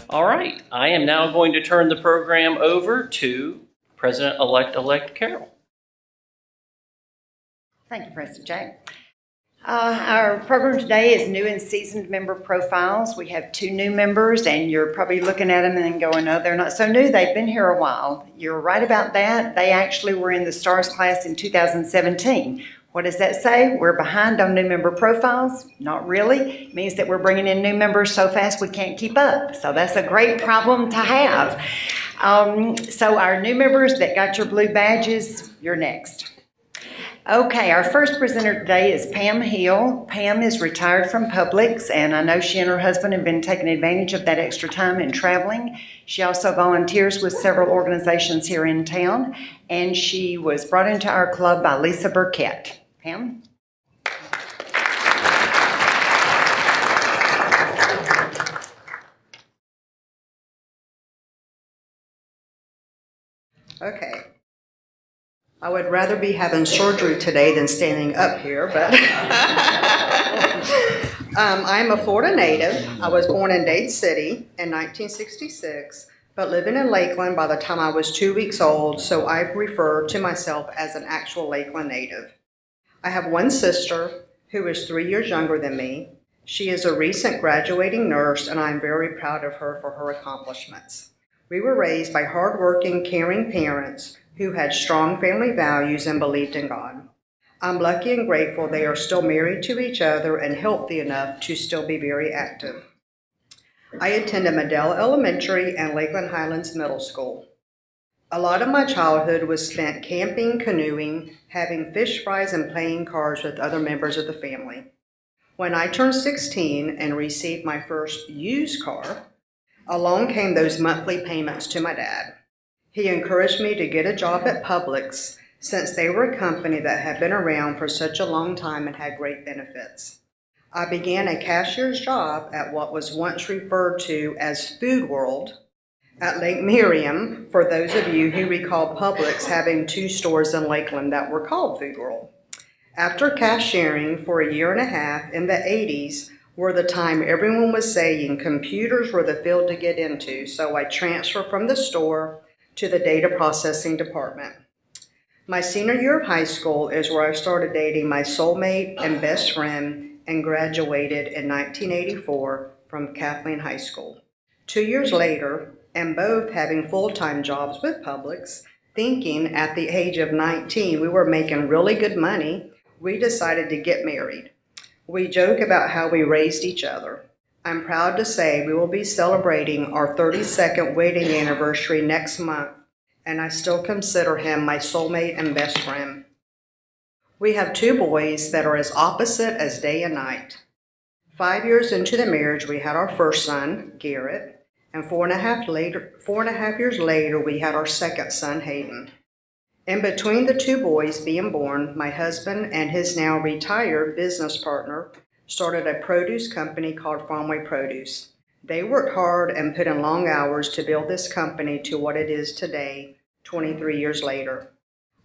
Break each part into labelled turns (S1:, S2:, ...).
S1: All right, I am now going to turn the program over to President-elect Carol.
S2: Thank you, President Jay. Our program today is new and seasoned member profiles. We have 2 new members, and you're probably looking at them and going, oh, they're not so new. They've been here a while. You're right about that. They actually were in the STARS class in 2017. What does that say? We're behind on new member profiles? Not really. It means that we're bringing in new members so fast we can't keep up. So that's a great problem to have. So our new members that got your blue badges, you're next. Okay, our first presenter today is Pam Hill. Pam is retired from Publix, and I know she and her husband have been taking advantage of that extra time in traveling. She also volunteers with several organizations here in town, and she was brought into our club by Lisa Burkett. Pam?
S3: Okay. I would rather be having surgery today than standing up here, but I'm a Florida native. I was born in Dade City in 1966, but living in Lakeland by the time I was 2 weeks old, so I refer to myself as an actual Lakeland native. I have one sister who is 3 years younger than me. She is a recent graduating nurse, and I'm very proud of her for her accomplishments. We were raised by hardworking, caring parents who had strong family values and believed in God. I'm lucky and grateful they are still married to each other and healthy enough to still be very active. I attended Medell Elementary and Lakeland Highlands Middle School. A lot of my childhood was spent camping, canoeing, having fish fries, and playing cards with other members of the family. When I turned 16 and received my first used car, along came those monthly payments to my dad. He encouraged me to get a job at Publix since they were a company that had been around for such a long time and had great benefits. I began a cashier's job at what was once referred to as Food World at Lake Miriam, for those of you who recall Publix having 2 stores in Lakeland that were called Food World. After cashiering for a year and a half in the 80s were the time everyone was saying computers were the field to get into, so I transferred from the store to the data processing department. My senior year of high school is where I started dating my soulmate and best friend and graduated in 1984 from Kathleen High School. 2 years later, and both having full-time jobs with Publix, thinking at the age of 19 we were making really good money, we decided to get married. We joke about how we raised each other. I'm proud to say we will be celebrating our 32nd wedding anniversary next month, and I still consider him my soulmate and best friend. We have 2 boys that are as opposite as day and night. 5 years into the marriage, we had our first son, Garrett, and 4.5 years later, we had our second son, Hayden. In between the 2 boys being born, my husband and his now retired business partner started a produce company called Farmway Produce. They worked hard and put in long hours to build this company to what it is today, 23 years later.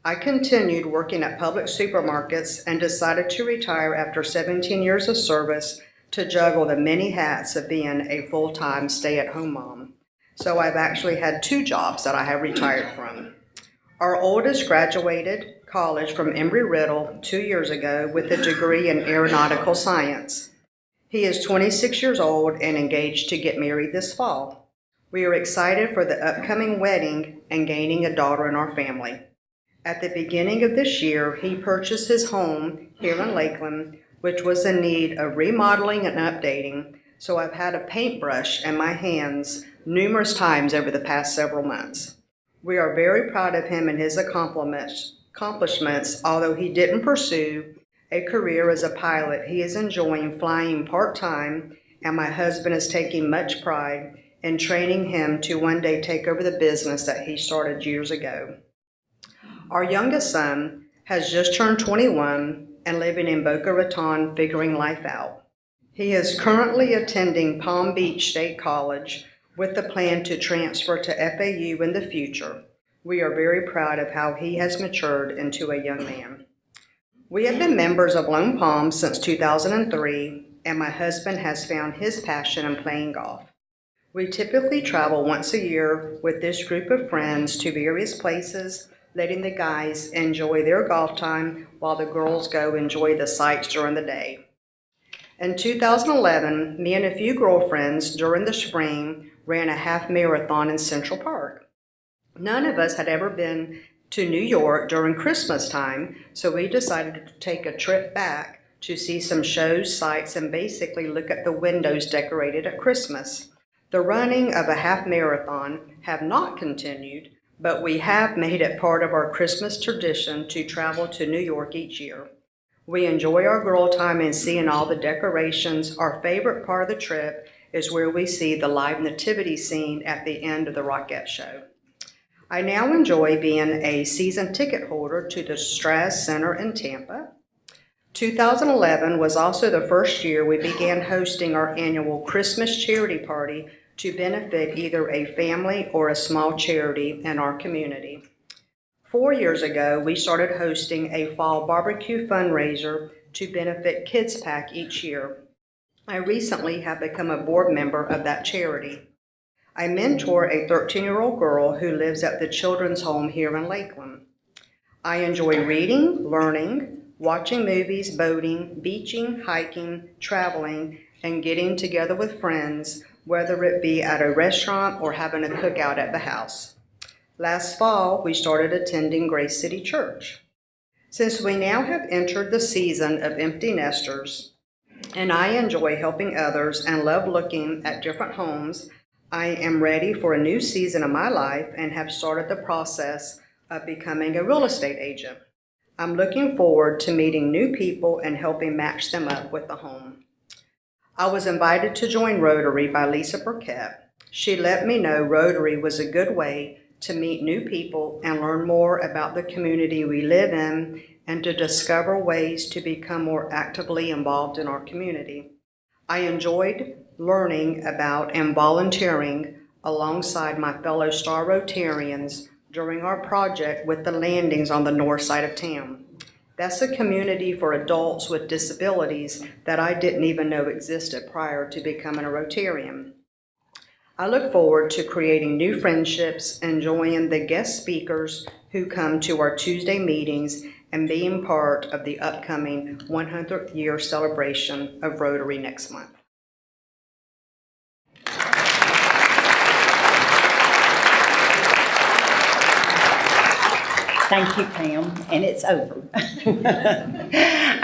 S3: I continued working at public supermarkets and decided to retire after 17 years of service to juggle the many hats of being a full-time stay-at-home mom. So I've actually had 2 jobs that I have retired from. Our oldest graduated college from Embry-Riddle 2 years ago with a degree in aeronautical science. He is 26 years old and engaged to get married this fall. We are excited for the upcoming wedding and gaining a daughter in our family. At the beginning of this year, he purchased his home here in Lakeland, which was in need of remodeling and updating, so I've had a paintbrush in my hands numerous times over the past several months. We are very proud of him and his accomplishments. Although he didn't pursue a career as a pilot, he is enjoying flying part-time, and my husband is taking much pride in training him to one day take over the business that he started years ago. Our youngest son has just turned 21 and living in Boca Raton, figuring life out. He is currently attending Palm Beach State College with the plan to transfer to FAU in the future. We are very proud of how he has matured into a young man. We have been members of Lone Palm since 2003, and my husband has found his passion in playing golf. We typically travel once a year with this group of friends to various places, letting the guys enjoy their golf time while the girls go enjoy the sights during the day. In 2011, me and a few girlfriends during the spring ran a half marathon in Central Park. None of us had ever been to New York during Christmas time, so we decided to take a trip back to see some shows, sights, and basically look at the windows decorated at Christmas. The running of a half marathon have not continued, but we have made it part of our Christmas tradition to travel to New York each year. We enjoy our girl time and seeing all the decorations. Our favorite part of the trip is where we see the live nativity scene at the end of the Rockette show. I now enjoy being a season ticket holder to the Strass Center in Tampa. 2011 was also the first year we began hosting our annual Christmas charity party to benefit either a family or a small charity in our community. 4 years ago, we started hosting a fall barbecue fundraiser to benefit Kids Pack each year. I recently have become a board member of that charity. I mentor a 13-year-old girl who lives at the children's home here in Lakeland. I enjoy reading, learning, watching movies, boating, beaching, hiking, traveling, and getting together with friends, whether it be at a restaurant or having a cookout at the house. Last fall, we started attending Grace City Church. Since we now have entered the season of empty nesters, and I enjoy helping others and love looking at different homes, I am ready for a new season of my life and have started the process of becoming a real estate agent. I'm looking forward to meeting new people and helping match them up with a home. I was invited to join Rotary by Lisa Burkett. She let me know Rotary was a good way to meet new people and learn more about the community we live in and to discover ways to become more actively involved in our community. I enjoyed learning about and volunteering alongside my fellow Star Rotarians during our project with the landings on the north side of town. That's a community for adults with disabilities that I didn't even know existed prior to becoming a Rotarian. I look forward to creating new friendships, enjoying the guest speakers who come to our Tuesday meetings, and being part of the upcoming 100th year celebration of Rotary next month.
S2: Thank you, Pam, and it's over.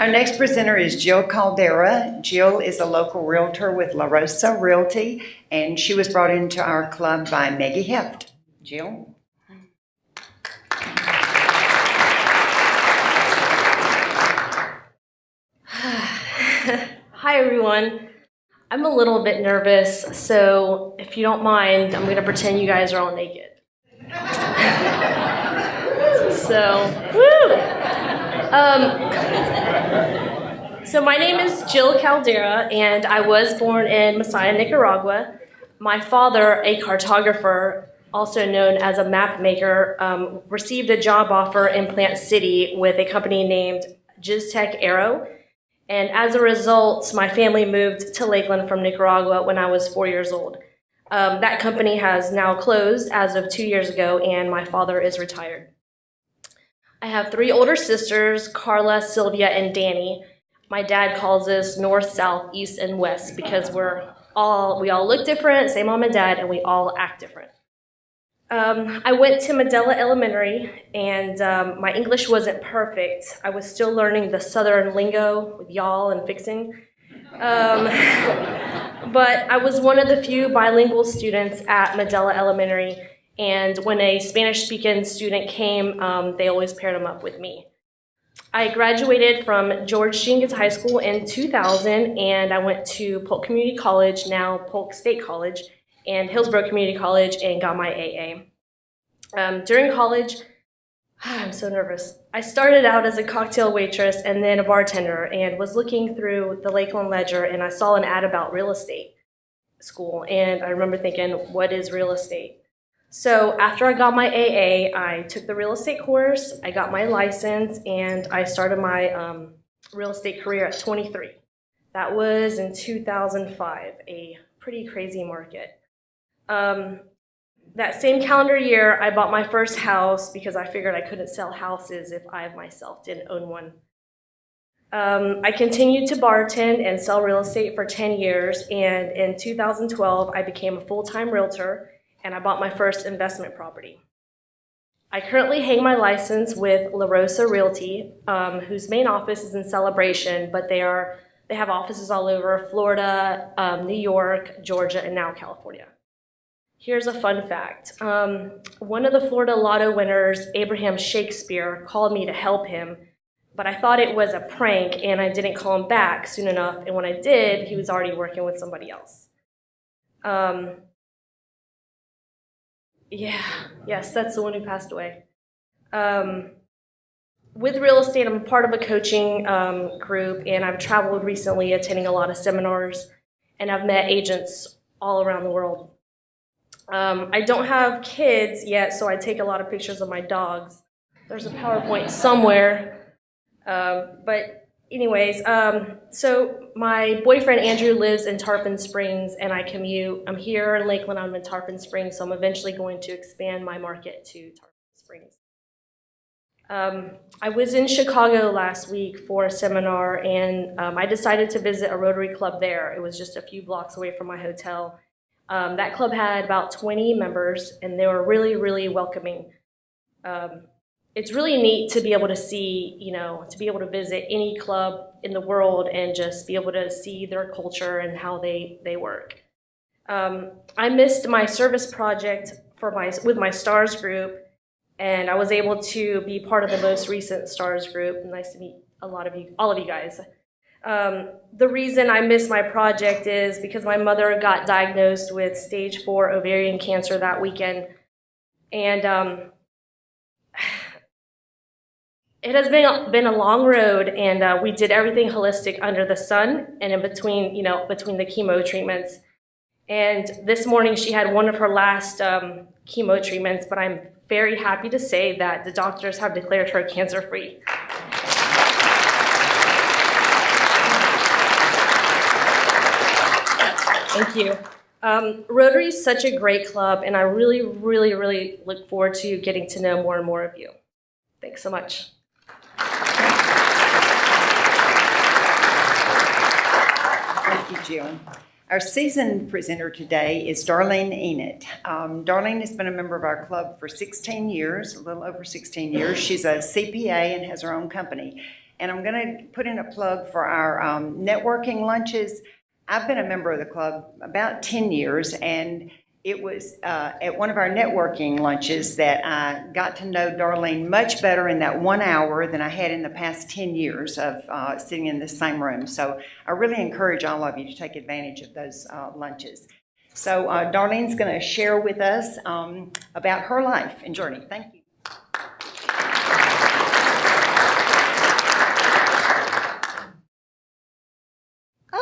S2: Our next presenter is Jill Caldera. Jill is a local realtor with La Rosa Realty, and she was brought into our club by Maggie Heft. Jill?
S4: Hi, everyone. I'm a little bit nervous, so if you don't mind, I'm going to pretend you guys are all naked. So my name is Jill Caldera, and I was born in Masaya, Nicaragua. My father, a cartographer, also known as a map maker, received a job offer in Plant City with a company named Giztec Aero. And as a result, my family moved to Lakeland from Nicaragua when I was 4 years old. That company has now closed as of 2 years ago, and my father is retired. I have 3 older sisters, Carla, Sylvia, and Danny. My dad calls us north, south, east, and west because we all look different, same mom and dad, and we all act different. I went to Medela Elementary, and my English wasn't perfect. I was still learning the Southern lingo with y'all and fixing. But I was one of the few bilingual students at Medela Elementary, and when a Spanish-speaking student came, they always paired them up with me. I graduated from George Jenkins High School in 2000, and I went to Polk Community College, now Polk State College, and Hillsborough Community College, and got my AA. During college, I'm so nervous. I started out as a cocktail waitress and then a bartender, and was looking through the Lakeland Ledger, and I saw an ad about real estate school, and I remember thinking, what is real estate? So after I got my AA, I took the real estate course, I got my license, and I started my real estate career at 23. That was in 2005, a pretty crazy market. That same calendar year, I bought my first house because I figured I couldn't sell houses if I myself didn't own one. I continued to bartend and sell real estate for 10 years, and in 2012, I became a full-time realtor, and I bought my first investment property. I currently hang my license with La Rosa Realty, whose main office is in Celebration, but they have offices all over Florida, New York, Georgia, and now California. Here's a fun fact. One of the Florida Lotto winners, Abraham Shakespeare, called me to help him, but I thought it was a prank and I didn't call him back soon enough, and when I did, he was already working with somebody else. Yes, that's the one who passed away. With real estate, I'm a part of a coaching group, and I've traveled recently attending a lot of seminars, and I've met agents all around the world. I don't have kids yet, so I take a lot of pictures of my dogs. There's a PowerPoint somewhere. But anyways, so my boyfriend Andrew lives in Tarpon Springs, and I commute. I'm here in Lakeland, I'm in Tarpon Springs, so I'm eventually going to expand my market to Tarpon Springs. I was in Chicago last week for a seminar, and I decided to visit a Rotary Club there. It was just a few blocks away from my hotel. That club had about 20 members, and they were really, really welcoming. It's really neat to be able to see, to be able to visit any club in the world and just be able to see their culture and how they work. I missed my service project with my STARS group, and I was able to be part of the most recent STARS group. Nice to meet all of you guys. The reason I missed my project is because my mother got diagnosed with stage 4 ovarian cancer that weekend, and it has been a long road, and we did everything holistic under the sun and in between, between the chemo treatments. And this morning she had one of her last chemo treatments, but I'm very happy to say that the doctors have declared her cancer-free. Thank you. Rotary is such a great club, and I really, really, really look forward to getting to know more and more of you. Thanks so much.
S2: Thank you, Jill. Our seasoned presenter today is Darlene Enid. Darlene has been a member of our club for 16 years, a little over 16 years. She's a CPA and has her own company. And I'm going to put in a plug for our networking lunches. I've been a member of the club about 10 years, and it was at one of our networking lunches that I got to know Darlene much better in that 1 hour than I had in the past 10 years of sitting in the same room. So I really encourage all of you to take advantage of those lunches. So Darlene's going to share with us about her life and journey. Thank you.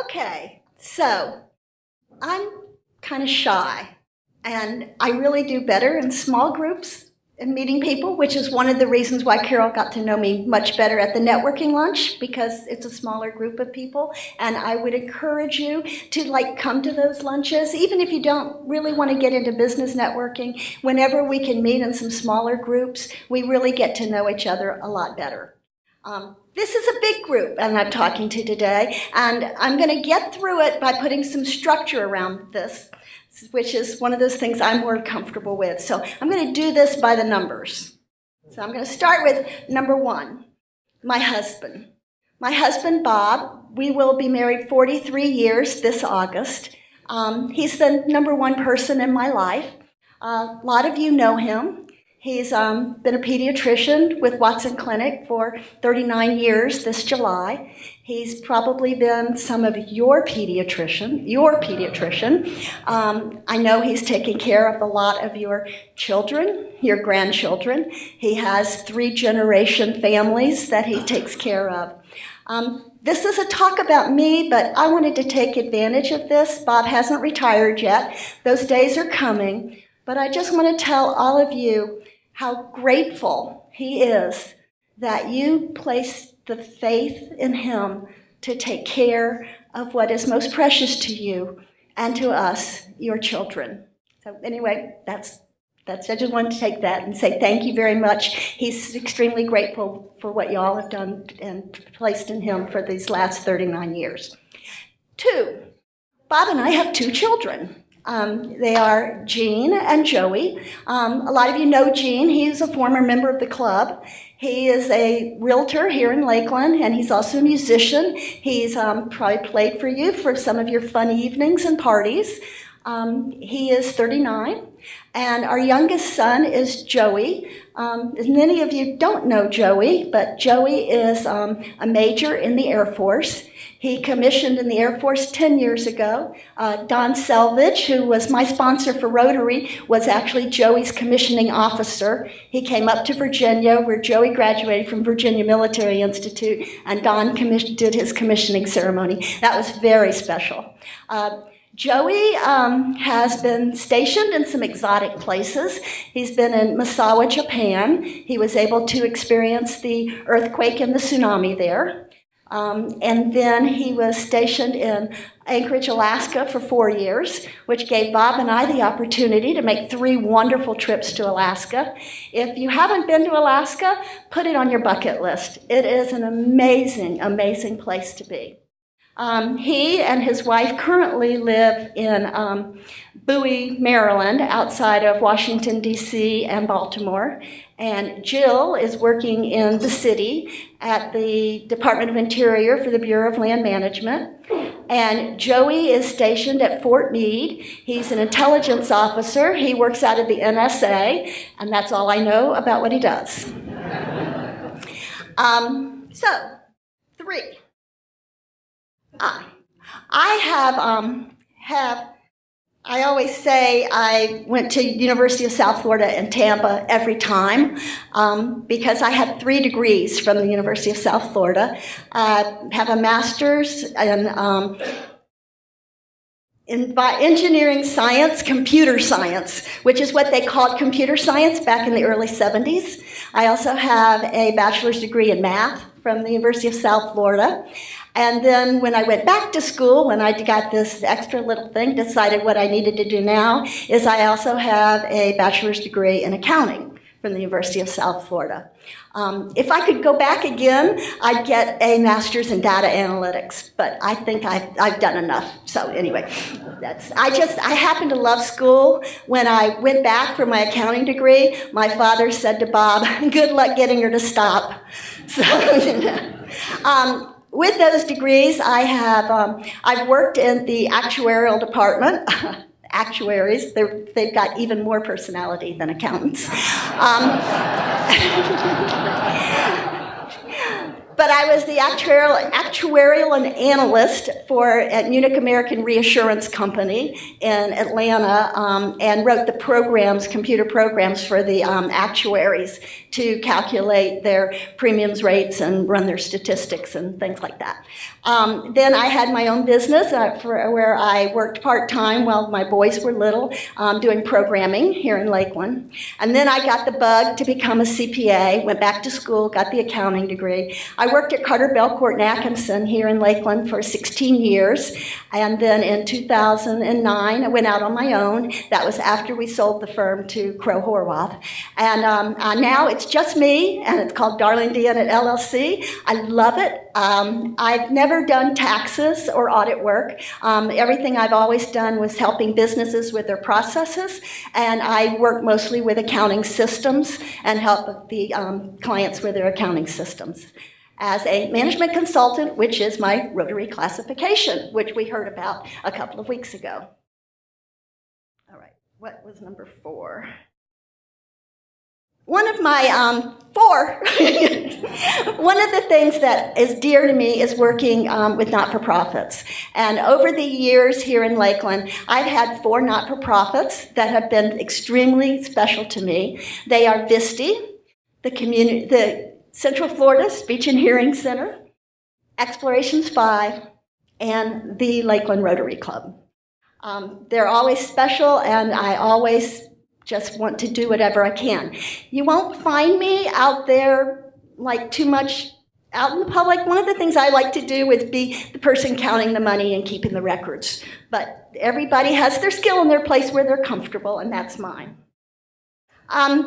S5: Okay, so I'm kind of shy. And I really do better in small groups and meeting people, which is one of the reasons why Carol got to know me much better at the networking lunch, because it's a smaller group of people. And I would encourage you to come to those lunches, even if you don't really want to get into business networking. Whenever we can meet in some smaller groups, we really get to know each other a lot better. This is a big group and I'm talking to today, and I'm going to get through it by putting some structure around this, which is one of those things I'm more comfortable with. So I'm going to do this by the numbers. So I'm going to start with number 1, my husband. My husband, Bob, we will be married 43 years this August. He's the number 1 person in my life. A lot of you know him. He's been a pediatrician with Watson Clinic for 39 years this July. He's probably been some of your pediatrician. I know he's taken care of a lot of your children, your grandchildren. He has 3-generation families that he takes care of. This is a talk about me, but I wanted to take advantage of this. Bob hasn't retired yet. Those days are coming. But I just want to tell all of you how grateful he is that you place the faith in him to take care of what is most precious to you and to us, your children. So anyway, that's I just wanted to take that and say thank you very much. He's extremely grateful for what y'all have done and placed in him for these last 39 years. 2, Bob and I have 2 children. They are Gene and Joey. A lot of you know Gene. He's a former member of the club. He is a realtor here in Lakeland, and he's also a musician. He's probably played for you for some of your fun evenings and parties. He is 39, and our youngest son is Joey. As many of you don't know Joey, but Joey is a major in the Air Force. He commissioned in the Air Force 10 years ago. Don Selvage, who was my sponsor for Rotary, was actually Joey's commissioning officer. He came up to Virginia, where Joey graduated from Virginia Military Institute, and Don did his commissioning ceremony. That was very special. Joey has been stationed in some exotic places. He's been in Misawa, Japan. He was able to experience the earthquake and the tsunami there. And then he was stationed in Anchorage, Alaska for 4 years, which gave Bob and I the opportunity to make 3 wonderful trips to Alaska. If you haven't been to Alaska, put it on your bucket list. It is an amazing, amazing place to be. He and his wife currently live in Bowie, Maryland, outside of Washington, D.C. and Baltimore. And Jill is working in the city at the Department of Interior for the Bureau of Land Management. And Joey is stationed at Fort Meade. He's an intelligence officer. He works out of the NSA, and that's all I know about what he does. So, 3. I always say I went to University of South Florida in Tampa every time because I had 3 degrees from the University of South Florida. I have a master's in engineering science, computer science, which is what they called computer science back in the early 70s. I also have a bachelor's degree in math from the University of South Florida. And then when I went back to school, when I got this extra little thing, decided what I needed to do now is I also have a bachelor's degree in accounting from the University of South Florida. If I could go back again, I'd get a master's in data analytics, but I think I've done enough. So anyway, I happen to love school. When I went back for my accounting degree, my father said to Bob, "Good luck getting her to stop." So, with those degrees, I've worked in the actuarial department. Actuaries, they've got even more personality than accountants. But I was the actuarial and analyst at Munich American Reassurance Company in Atlanta, and wrote the computer programs for the actuaries to calculate their premiums rates and run their statistics and things like that. Then I had my own business where I worked part-time while my boys were little, doing programming here in Lakeland. And then I got the bug to become a CPA, went back to school, got the accounting degree. I worked at Carter Belcourt and Atkinson here in Lakeland for 16 years. And then in 2009, I went out on my own. That was after we sold the firm to Crowe Horwath. And now it's just me, and it's called Darling Deanna LLC. I love it. I've never done taxes or audit work. Everything I've always done was helping businesses with their processes, and I work mostly with accounting systems and help the clients with their accounting systems. As a management consultant, which is my Rotary classification, which we heard about a couple of weeks ago. All right, what was number 4? One of my 4, one of the things that is dear to me is working with not-for-profits. And over the years here in Lakeland, I've had 4 not-for-profits that have been extremely special to me. They are VISTI, the Central Florida Speech and Hearing Center, Explorations 5, and the Lakeland Rotary Club. They're always special, and I always just want to do whatever I can. You won't find me out there like too much out in the public, one of the things I like to do is be the person counting the money and keeping the records. But everybody has their skill in their place where they're comfortable, and that's mine. 5.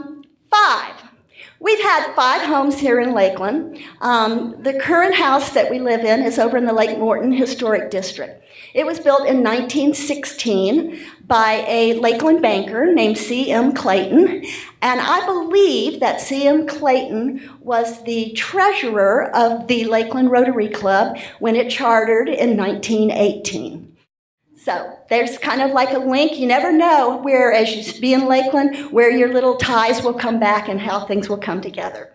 S5: We've had 5 homes here in Lakeland. The current house that we live in is over in the Lake Morton Historic District. It was built in 1916 by a Lakeland banker named C.M. Clayton, and I believe that C.M. Clayton was the treasurer of the Lakeland Rotary Club when it chartered in 1918. So there's kind of like a link. You never know where, as you be in Lakeland, where your little ties will come back and how things will come together.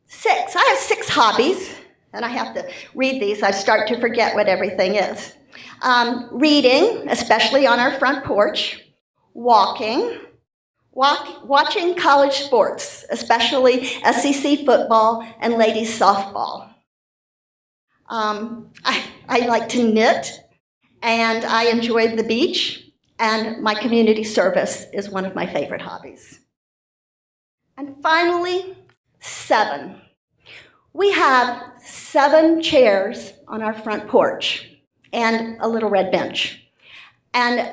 S5: 6. I have 6 hobbies, and I have to read these. I start to forget what everything is. Reading, especially on our front porch. Walking. Watching college sports, especially SEC football and ladies softball. I like to knit. And I enjoyed the beach, and my community service is one of my favorite hobbies. And finally, 7. We have 7 chairs on our front porch and a little red bench. And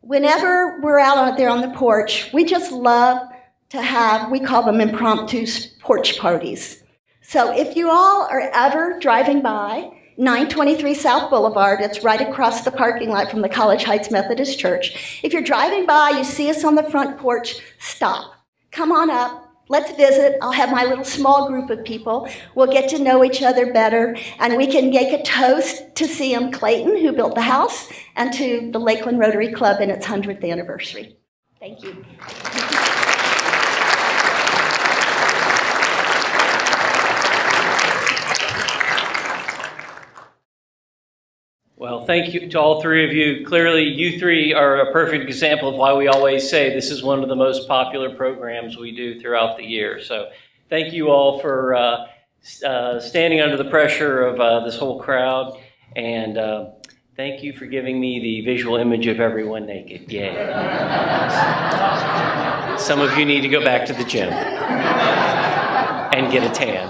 S5: whenever we're out there on the porch, we just love to have, we call them impromptu porch parties. So if you all are ever driving by 923 South Boulevard, it's right across the parking lot from the College Heights Methodist Church. If you're driving by, you see us on the front porch, stop. Come on up, let's visit. I'll have my little small group of people. We'll get to know each other better, and we can make a toast to C.M. Clayton, who built the house, and to the Lakeland Rotary Club in its 100th anniversary. Thank you.
S1: Well, thank you to all 3 of you. Clearly, you 3 are a perfect example of why we always say this is one of the most popular programs we do throughout the year. So thank you all for standing under the pressure of this whole crowd. And thank you for giving me the visual image of everyone naked. Yay. Some of you need to go back to the gym and get a tan.